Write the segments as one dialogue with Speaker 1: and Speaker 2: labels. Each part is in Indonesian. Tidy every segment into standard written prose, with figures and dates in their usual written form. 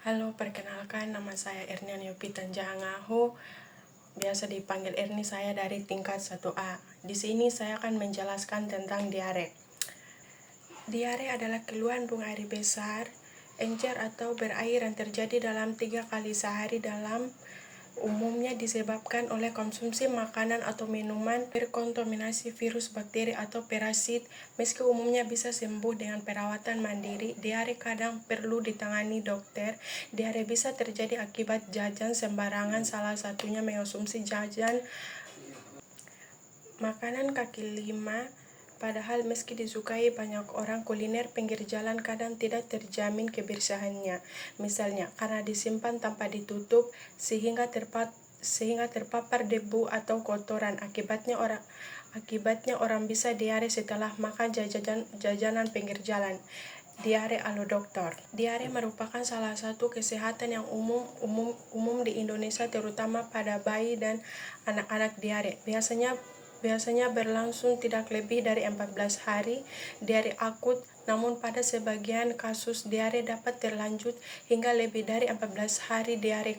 Speaker 1: Halo, perkenalkan nama saya Ernian Yopitan Jahangahu. Biasa dipanggil Erni, saya dari tingkat 1A. Di sini saya akan menjelaskan tentang diare. Diare adalah keluhan buang air besar, encer atau berair yang terjadi dalam 3 kali sehari umumnya disebabkan oleh konsumsi makanan atau minuman berkontaminasi virus, bakteri, atau parasit. Meski umumnya bisa sembuh dengan perawatan mandiri, diare kadang perlu ditangani dokter. Diare bisa terjadi akibat jajan sembarangan, salah satunya mengonsumsi jajan makanan kaki lima. Padahal meski disukai banyak orang, kuliner pinggir jalan kadang tidak terjamin kebersihannya. Misalnya, karena disimpan tanpa ditutup sehingga terpapar debu atau kotoran. Akibatnya orang bisa diare setelah makan jajanan pinggir jalan. Diare alo dokter. Diare merupakan salah satu kesehatan yang umum di Indonesia, terutama pada bayi dan anak-anak. Diare biasanya berlangsung tidak lebih dari 14 hari. Diare akut, namun pada sebagian kasus diare dapat terlanjut hingga lebih dari 14 hari. Diare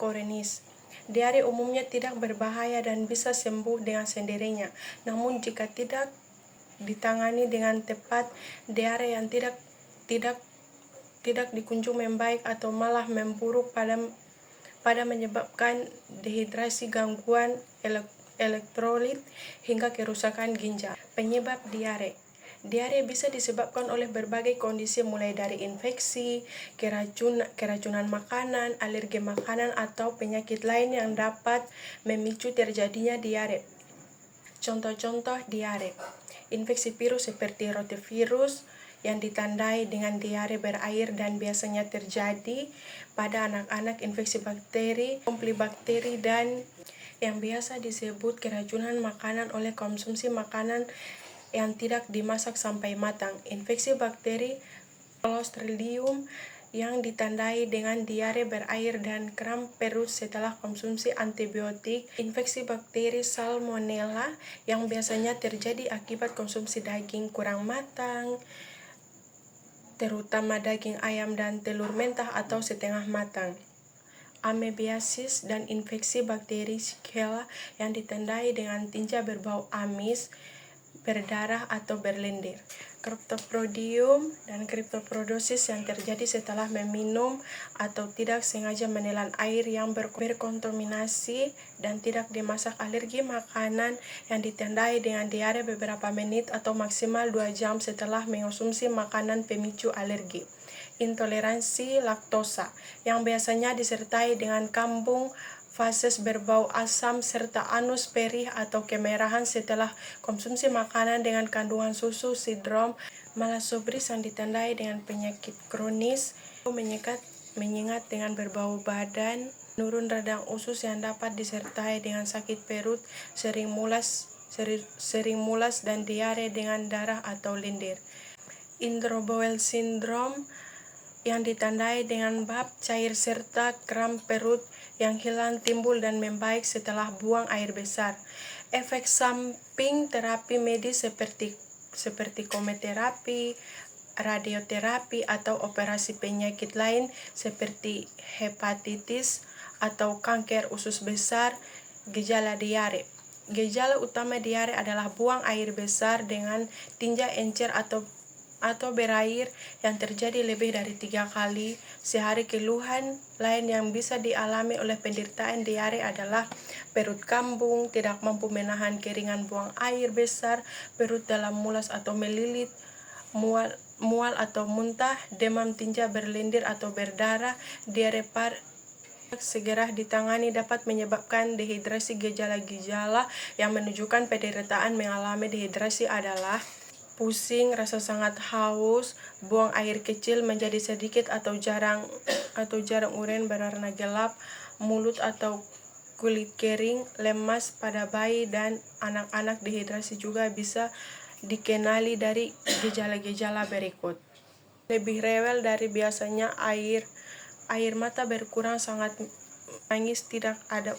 Speaker 1: kronis. Diare umumnya tidak berbahaya dan bisa sembuh dengan sendirinya. Namun jika tidak ditangani dengan tepat, diare yang tidak dikunjung membaik atau malah memburuk pada menyebabkan dehidrasi, gangguan elektrolit, hingga kerusakan ginjal. Penyebab diare. Diare bisa disebabkan oleh berbagai kondisi, mulai dari infeksi, keracunan makanan, alergi makanan, atau penyakit lain yang dapat memicu terjadinya diare. Contoh-contoh diare: infeksi virus seperti rotavirus yang ditandai dengan diare berair dan biasanya terjadi pada anak-anak. Infeksi bakteri, komplibakteri, dan yang biasa disebut keracunan makanan oleh konsumsi makanan yang tidak dimasak sampai matang. Infeksi bakteri Clostridium yang ditandai dengan diare berair dan kram perut setelah konsumsi antibiotik. Infeksi bakteri Salmonella yang biasanya terjadi akibat konsumsi daging kurang matang, terutama daging ayam dan telur mentah atau setengah matang. Amebiasis dan infeksi bakteri Shigella yang ditandai dengan tinja berbau amis, berdarah, atau berlendir. Cryptosporidium dan cryptosporidiosis yang terjadi setelah meminum atau tidak sengaja menelan air yang berkontaminasi dan tidak dimasak. Alergi makanan yang ditandai dengan diare beberapa menit atau maksimal 2 jam setelah mengonsumsi makanan pemicu alergi. Intoleransi laktosa yang biasanya disertai dengan kambung, fases berbau asam, serta anus perih atau kemerahan setelah konsumsi makanan dengan kandungan susu. Sindrom Malassezubris yang ditandai dengan penyakit kronis, menyengat dengan berbau badan, menurun radang usus yang dapat disertai dengan sakit perut, sering mulas dan diare dengan darah atau lendir. Indro-Bowel syndrome yang ditandai dengan bab cair serta kram perut yang hilang, timbul, dan membaik setelah buang air besar. Efek samping terapi medis seperti kemoterapi, radioterapi, atau operasi penyakit lain seperti hepatitis atau kanker usus besar. Gejala diare. Gejala utama diare adalah buang air besar dengan tinja encer atau berair yang terjadi lebih dari 3 kali sehari. Keluhan lain yang bisa dialami oleh penderita diare adalah perut kembung, tidak mampu menahan keringan, buang air besar, perut dalam mulas atau melilit, mual atau muntah, demam, tinja berlendir atau berdarah. Diare segera ditangani dapat menyebabkan dehidrasi. Gejala-gejala yang menunjukkan penderita mengalami dehidrasi adalah pusing, rasa sangat haus, buang air kecil menjadi sedikit atau jarang urin berwarna gelap, mulut atau kulit kering, lemas pada bayi dan anak-anak. Dehidrasi juga bisa dikenali dari gejala-gejala berikut: lebih rewel dari biasanya, air mata berkurang, sangat menangis, tidak ada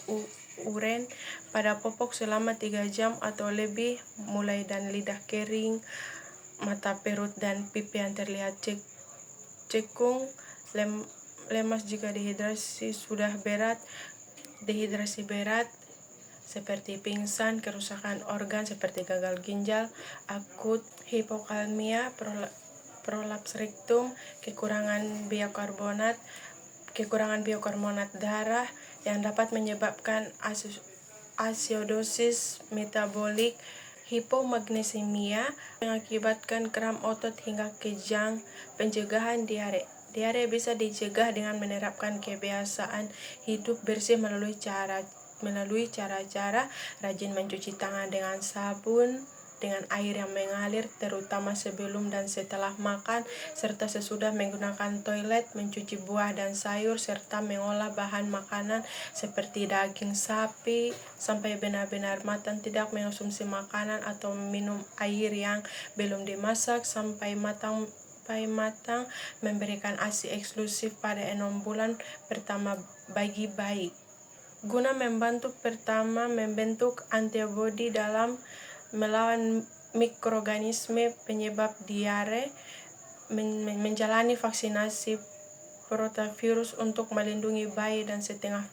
Speaker 1: urin pada popok selama 3 jam atau lebih, mulai dan lidah kering, mata, perut, dan pipi yang terlihat cekung, lemas jika dehidrasi sudah berat, dehidrasi berat seperti pingsan, kerusakan organ seperti gagal ginjal, akut hipokalmia, prolaps rektum, kekurangan biokarbonat darah yang dapat menyebabkan acidosis metabolik, hipomagnesemia, mengakibatkan kram otot hingga kejang. Pencegahan diare. Diare bisa dicegah dengan menerapkan kebiasaan hidup bersih melalui cara-cara rajin mencuci tangan dengan sabun, dengan air yang mengalir, terutama sebelum dan setelah makan, serta sesudah menggunakan toilet, mencuci buah dan sayur, serta mengolah bahan makanan seperti daging sapi sampai benar-benar matang, tidak mengonsumsi makanan atau minum air yang belum dimasak sampai matang, memberikan ASI eksklusif pada 6 bulan pertama bagi bayi. Guna membantu membentuk antibodi dalam melawan mikroorganisme penyebab diare, menjalani vaksinasi rotavirus untuk melindungi bayi dan setengah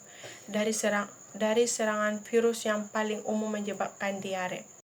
Speaker 1: dari serangan virus yang paling umum menyebabkan diare.